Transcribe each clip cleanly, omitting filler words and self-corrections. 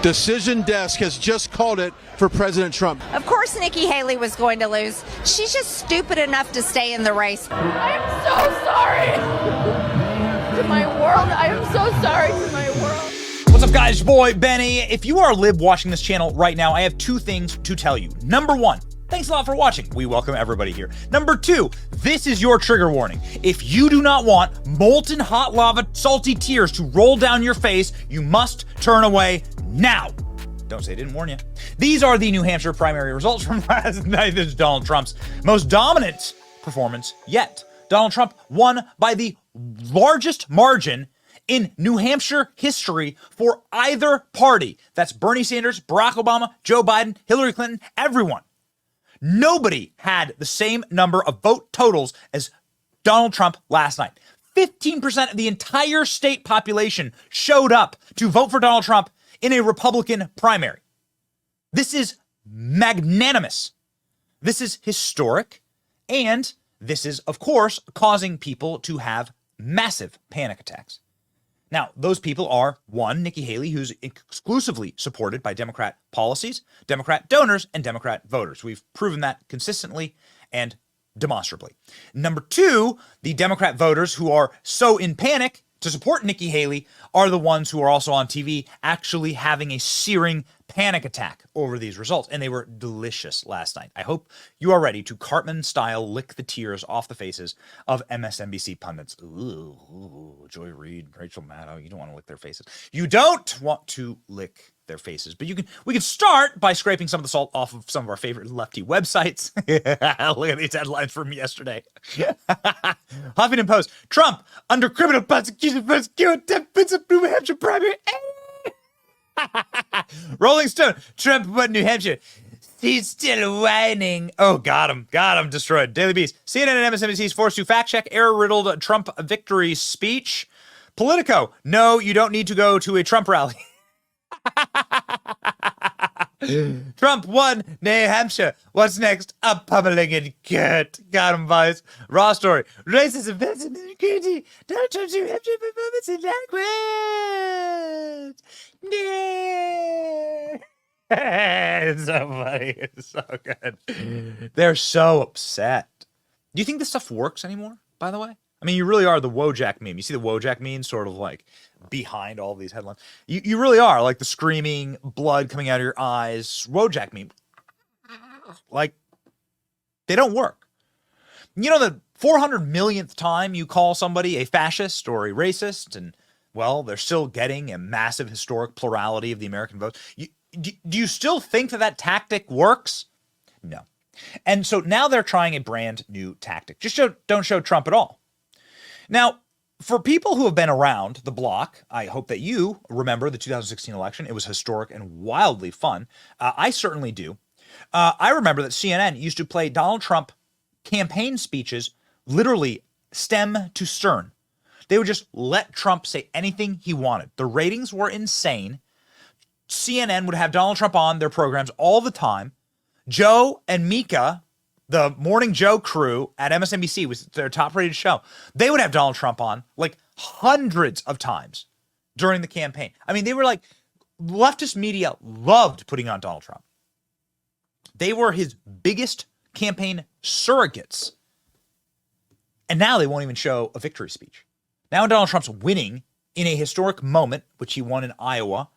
Decision Desk has just called it for President Trump. Of course Nikki Haley was going to lose. She's just stupid enough to stay in the race. I am so sorry to my world. I am so sorry to my world. What's up, guys? Your boy, Benny. If you are a lib watching this channel right now, I have two things to tell you. Number one, thanks a lot for watching. We welcome everybody here. Number two, this is your trigger warning. If you do not want molten hot lava, salty tears to roll down your face, you must turn away now. Don't say I didn't warn you. These are the New Hampshire primary results from last night. This is Donald Trump's most dominant performance yet. Donald Trump won by the largest margin in New Hampshire history for either party. That's Bernie Sanders, Barack Obama, Joe Biden, Hillary Clinton, everyone. Nobody had the same number of vote totals as Donald Trump last night. 15% of the entire state population showed up to vote for Donald Trump in a Republican primary. This is magnanimous. This is historic. And this is, of course, causing people to have massive panic attacks. Now, those people are, one, Nikki Haley, who's exclusively supported by Democrat policies, Democrat donors, and Democrat voters. We've proven that consistently and demonstrably. Number two, the Democrat voters who are so in panic to support Nikki Haley are the ones who are also on TV actually having a searing panic attack over these results. And they were delicious last night. I hope you are ready to Cartman-style lick the tears off the faces of MSNBC pundits. Ooh, Joy Reid, Rachel Maddow, you don't want to lick their faces. You don't want to lick their faces, but we can start by scraping some of the salt off of some of our favorite lefty websites. Look at these headlines from yesterday. Huffington Post, Trump under criminal prosecution for New Hampshire primary. Rolling Stone, Trump won New Hampshire. He's still whining. Oh, got him, destroyed. Daily Beast, CNN and MSNBC is forced to fact check error-riddled Trump victory speech. Politico, no, you don't need to go to a Trump rally. Trump won New Hampshire. What's next? A pummeling in Kurt. Got him, boys. Raw story. Racism, offensive, insecurity. Donald Trump's New Hampshire performance inadequate. Yeah. It's so funny. It's so good. They're so upset. Do you think this stuff works anymore, by the way? I mean, you really are the Wojak meme. You see the Wojak meme sort of like behind all these headlines. You really are like the screaming blood coming out of your eyes. Wojak meme. Like, they don't work. You know, the 400 millionth time you call somebody a fascist or a racist, and, well, they're still getting a massive historic plurality of the American vote. Do you still think that tactic works? No. And so now they're trying a brand new tactic. Just don't show Trump at all. Now, for people who have been around the block, I hope that you remember the 2016 election. It was historic and wildly fun. I certainly do. I remember that CNN used to play Donald Trump campaign speeches literally stem to stern. They would just let Trump say anything he wanted. The ratings were insane. CNN would have Donald Trump on their programs all the time. Joe and Mika, the Morning Joe crew at MSNBC, was their top-rated show. They would have Donald Trump on like hundreds of times during the campaign. I mean, they were like, leftist media loved putting on Donald Trump. They were his biggest campaign surrogates. And now they won't even show a victory speech. Now Donald Trump's winning in a historic moment, which he won in Iowa.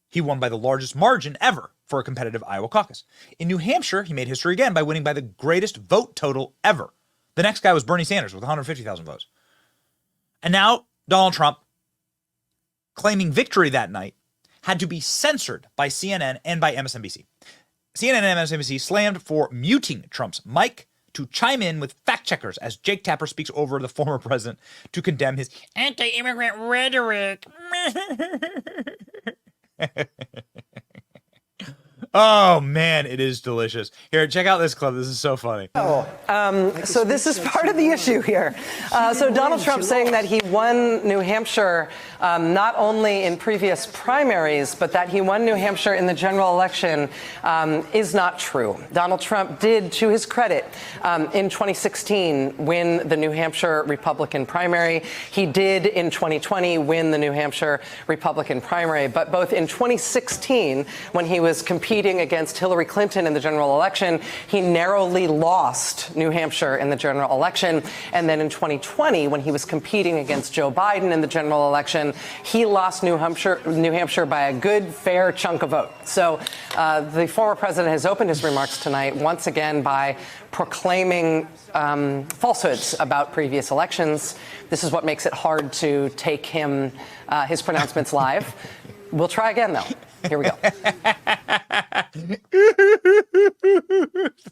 He won by the largest margin ever for a competitive Iowa caucus. In New Hampshire, he made history again by winning by the greatest vote total ever. The next guy was Bernie Sanders with 150,000 votes. And now Donald Trump, claiming victory that night, had to be censored by CNN and by MSNBC. CNN and MSNBC slammed for muting Trump's mic to chime in with fact checkers as Jake Tapper speaks over the former president to condemn his anti-immigrant rhetoric. Oh man, it is delicious. Here, check out this clip. This is so funny. So this is part of the issue here. So Donald Trump saying that he won New Hampshire not only in previous primaries, but that he won New Hampshire in the general election is not true. Donald Trump did, to his credit, in 2016 win the New Hampshire Republican primary. He did in 2020 win the New Hampshire Republican primary. But both in 2016, when he was competing against Hillary Clinton in the general election, he narrowly lost New Hampshire in the general election. And then in 2020, when he was competing against Joe Biden in the general election, he lost New Hampshire by a good, fair chunk of vote. So the former president has opened his remarks tonight once again by proclaiming falsehoods about previous elections. This is what makes it hard to take his pronouncements live. We'll try again, though. Here we go.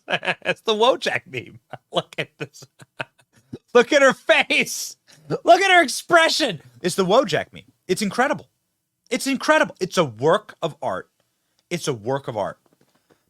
That's the Wojak meme. Look at this. Look at her face. Look at her expression. It's the Wojak meme. It's incredible. It's incredible. It's a work of art. It's a work of art.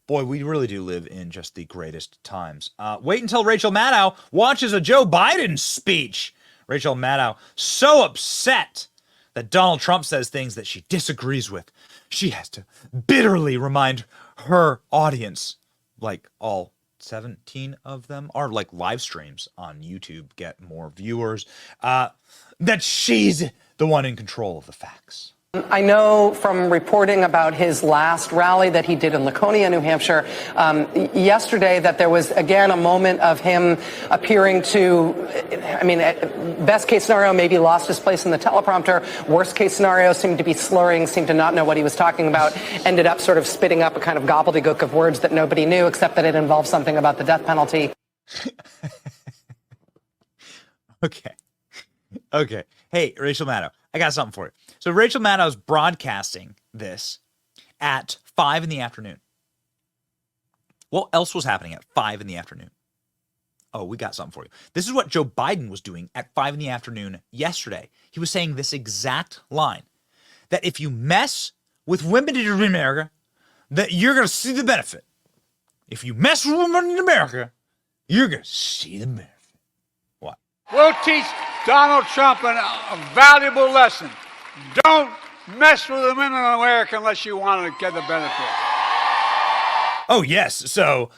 Boy, we really do live in just the greatest times. Wait until Rachel Maddow watches a Joe Biden speech. Rachel Maddow so upset that Donald Trump says things that she disagrees with. She has to bitterly remind her audience, like all 17 of them are like live streams on YouTube, get more viewers, that she's the one in control of the facts. I know from reporting about his last rally that he did in Laconia, New Hampshire, yesterday that there was, again, a moment of him appearing to, best case scenario, maybe lost his place in the teleprompter. Worst case scenario, seemed to be slurring, seemed to not know what he was talking about, ended up sort of spitting up a kind of gobbledygook of words that nobody knew, except that it involved something about the death penalty. Okay. Hey, Rachel Maddow, I got something for you. So Rachel Maddow's broadcasting this at 5 in the afternoon. What else was happening at 5 in the afternoon? Oh, we got something for you. This is what Joe Biden was doing at 5 in the afternoon yesterday. He was saying this exact line, that if you mess with women in America, that you're going to see the benefit. If you mess with women in America, you're going to see the benefit. What? We'll teach Donald Trump a valuable lesson. Don't mess with the women in America unless you want to get the benefit. Oh, yes. So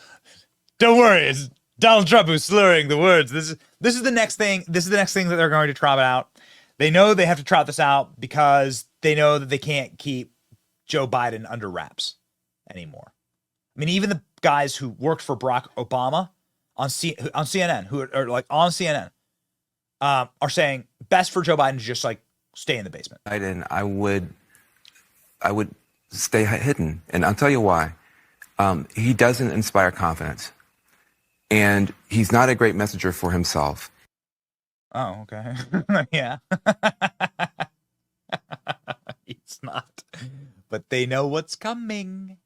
don't worry. It's Donald Trump who's slurring the words. This is the next thing. This is the next thing that they're going to trot out. They know they have to trot this out because they know that they can't keep Joe Biden under wraps anymore. I mean, even the guys who worked for Barack Obama on CNN, who are like on CNN, are saying best for Joe Biden to just like stay in the basement. And I would stay hidden, and I'll tell you why. He doesn't inspire confidence, and he's not a great messenger for himself. Oh, okay. Yeah. It's not. But they know what's coming.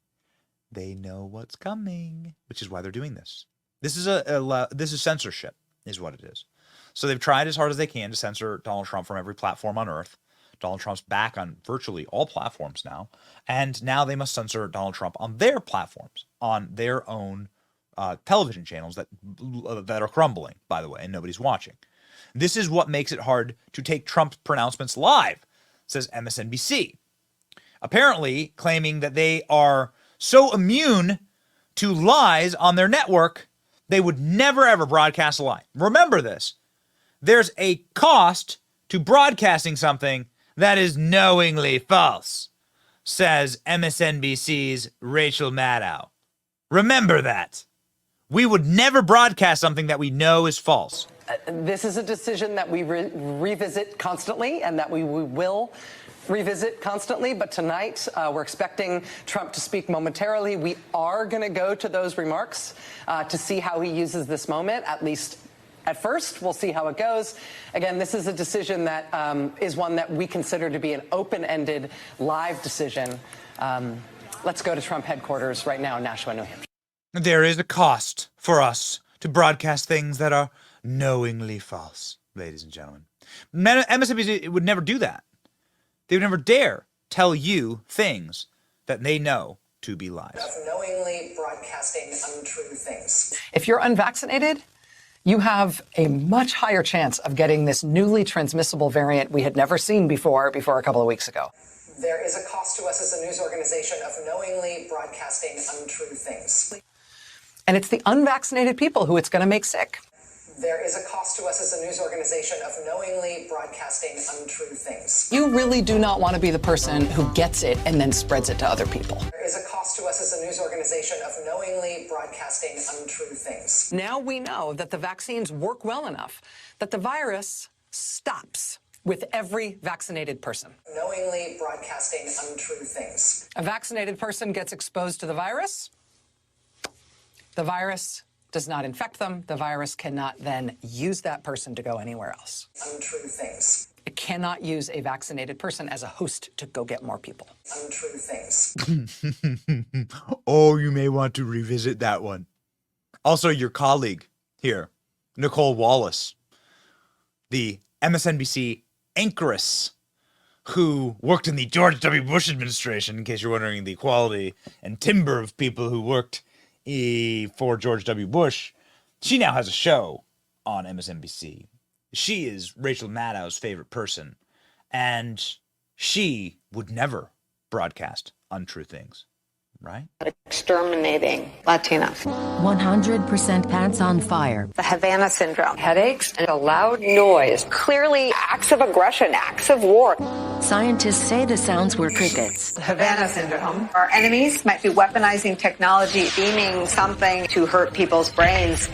They know what's coming, which is why they're doing this. This is this is censorship, is what it is. So they've tried as hard as they can to censor Donald Trump from every platform on earth. Donald Trump's back on virtually all platforms now. And now they must censor Donald Trump on their platforms, on their own television channels that are crumbling, by the way, and nobody's watching. This is what makes it hard to take Trump's pronouncements live, says MSNBC. Apparently claiming that they are so immune to lies on their network, they would never, ever broadcast a lie. Remember this. There's a cost to broadcasting something that is knowingly false, says MSNBC's Rachel Maddow. Remember that. We would never broadcast something that we know is false. This is a decision that we revisit constantly and that we will revisit constantly. But tonight, we're expecting Trump to speak momentarily. We are going to go to those remarks to see how he uses this moment, at least at first. We'll see how it goes. Again, this is a decision that is one that we consider to be an open-ended, live decision. Let's go to Trump headquarters right now in Nashua, New Hampshire. There is a cost for us to broadcast things that are knowingly false, ladies and gentlemen. MSNBC would never do that. They would never dare tell you things that they know to be lies. Of knowingly broadcasting untrue things. If you're unvaccinated, you have a much higher chance of getting this newly transmissible variant we had never seen before a couple of weeks ago. There is a cost to us as a news organization of knowingly broadcasting untrue things. And it's the unvaccinated people who it's going to make sick. There is a cost to us as a news organization of knowingly broadcasting untrue things. You really do not want to be the person who gets it and then spreads it to other people. There is a cost to us as a news organization of knowingly broadcasting untrue things. Now we know that the vaccines work well enough that the virus stops with every vaccinated person. Knowingly broadcasting untrue things. A vaccinated person gets exposed to the virus. The virus does not infect them. The virus cannot then use that person to go anywhere else. Untrue things. It cannot use a vaccinated person as a host to go get more people. Untrue things. Oh, you may want to revisit that one. Also, your colleague here, Nicole Wallace, the MSNBC anchoress who worked in the George W. Bush administration, in case you're wondering the quality and timbre of people who worked for George W. Bush, she now has a show on MSNBC. She is Rachel Maddow's favorite person, and she would never broadcast untrue things, right? Exterminating Latinos. 100% pants on fire. The Havana syndrome. Headaches and a loud noise. Clearly acts of aggression, acts of war. Scientists say the sounds were crickets. The Havana syndrome. Our enemies might be weaponizing technology, beaming something to hurt people's brains.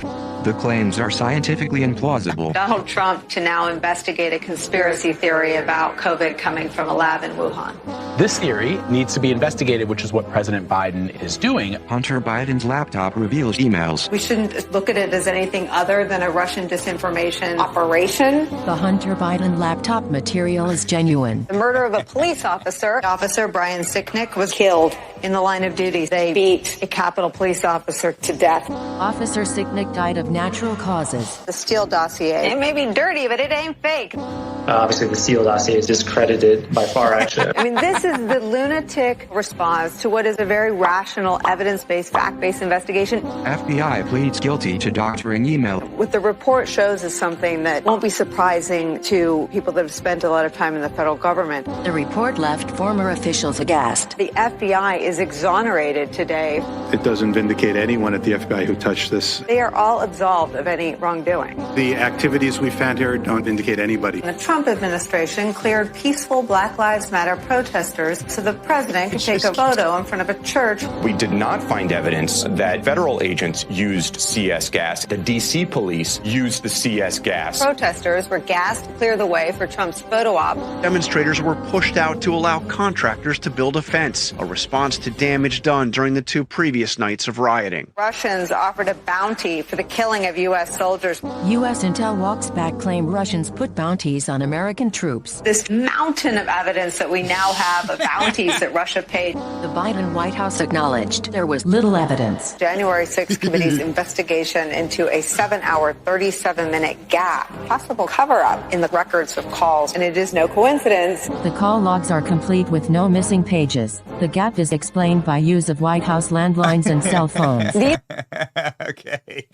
The claims are scientifically implausible. Donald Trump to now investigate a conspiracy theory about COVID coming from a lab in Wuhan. This theory needs to be investigated, which is what President Biden is doing. Hunter Biden's laptop reveals emails. We shouldn't look at it as anything other than a Russian disinformation operation. The Hunter Biden laptop material is genuine. The murder of a police officer, Officer Brian Sicknick, was killed in the line of duty. They beat a Capitol police officer to death. Officer Sicknick died of natural causes. The Steele dossier. It may be dirty, but it ain't fake. Obviously, the Steele dossier is discredited by far, actually. I mean, this is the lunatic response to what is a very rational, evidence-based, fact-based investigation. FBI pleads guilty to doctoring email. What the report shows is something that won't be surprising to people that have spent a lot of time in the federal government. The report left former officials aghast. The FBI is exonerated today. It doesn't vindicate anyone at the FBI who touched this. They are all absolved of any wrongdoing. The activities we found here don't vindicate anybody. The Trump administration cleared peaceful Black Lives Matter protesters so the president could take a photo in front of a church. We did not find evidence that federal agents used CS gas. The D.C. police used the CS gas. Protesters were gassed to clear the way for Trump's photo op. Demonstrators were pushed out to allow contractors to build a fence, a response to damage done during the two previous nights of rioting. Russians offered a bounty for the killing of U.S. soldiers. U.S. intel walks back claim Russians put bounties on American troops. This mountain of evidence that we now have of bounties that Russia paid. The Biden White House acknowledged there was little evidence. January 6th committee's investigation into a 7-hour, 37-minute gap, possible cover-up in the records of calls, and it is no coincidence. The call logs are complete with no missing pages. The gap is explained by use of White House landlines and cell phones. Okay.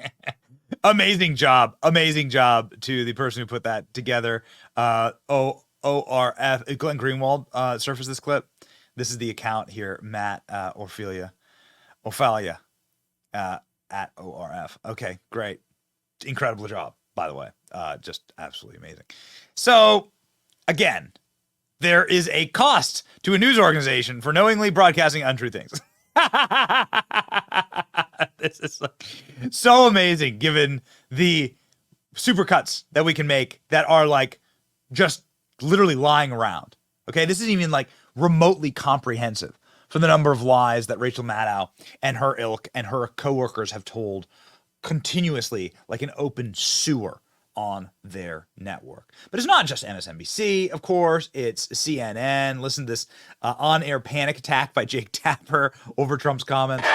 Amazing job to the person who put that together. ORF, Glenn Greenwald surfaced this clip. This is the account here, Matt Ophelia at ORF. Okay, great. Incredible job, by the way. Just absolutely amazing. So, again, there is a cost to a news organization for knowingly broadcasting untrue things. This is like so amazing given the supercuts that we can make that are like just literally lying around. Okay, this isn't even like remotely comprehensive for the number of lies that Rachel Maddow and her ilk and her coworkers have told continuously like an open sewer on their network. But it's not just MSNBC, of course. It's CNN. Listen to this on-air panic attack by Jake Tapper over Trump's comments.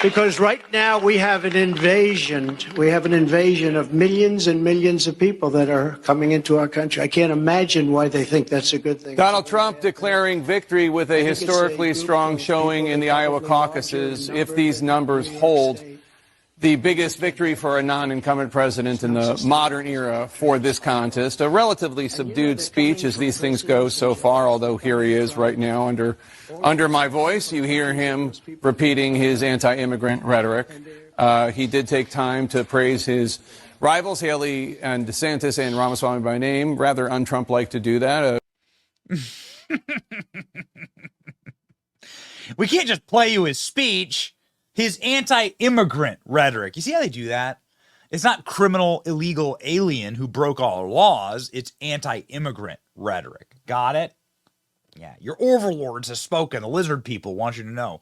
Because right now we have an invasion. We have an invasion of millions and millions of people that are coming into our country. I can't imagine why they think that's a good thing. Donald Trump declaring victory with a historically strong showing in the Iowa caucuses. If these numbers hold, the biggest victory for a non-incumbent president in the modern era for this contest. A relatively subdued speech as these things go so far, although here he is right now under my voice. You hear him repeating his anti-immigrant rhetoric. He did take time to praise his rivals, Haley and DeSantis and Ramaswamy by name. Rather un-Trump-like to do that. We can't just play you his speech. His anti-immigrant rhetoric. You see how they do that? It's not criminal, illegal alien who broke all our laws. It's anti-immigrant rhetoric. Got it? Yeah, your overlords have spoken. The lizard people want you to know.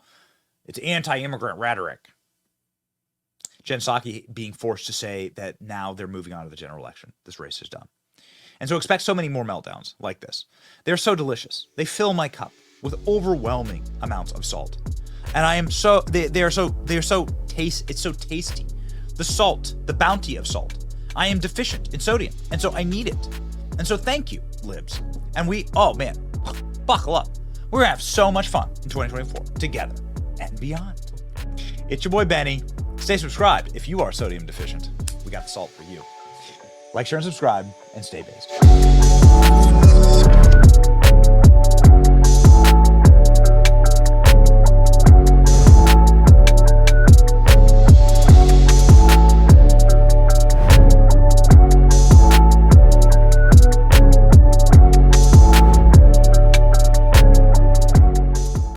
It's anti-immigrant rhetoric. Jen Psaki being forced to say that now they're moving on to the general election. This race is done. And so expect so many more meltdowns like this. They're so delicious. They fill my cup with overwhelming amounts of salt. And I am so, it's so tasty. The salt, the bounty of salt. I am deficient in sodium, and so I need it. And so thank you, libs. And oh man, buckle up. We're gonna have so much fun in 2024 together and beyond. It's your boy Benny. Stay subscribed if you are sodium deficient. We got the salt for you. Like, share, and subscribe, and stay based.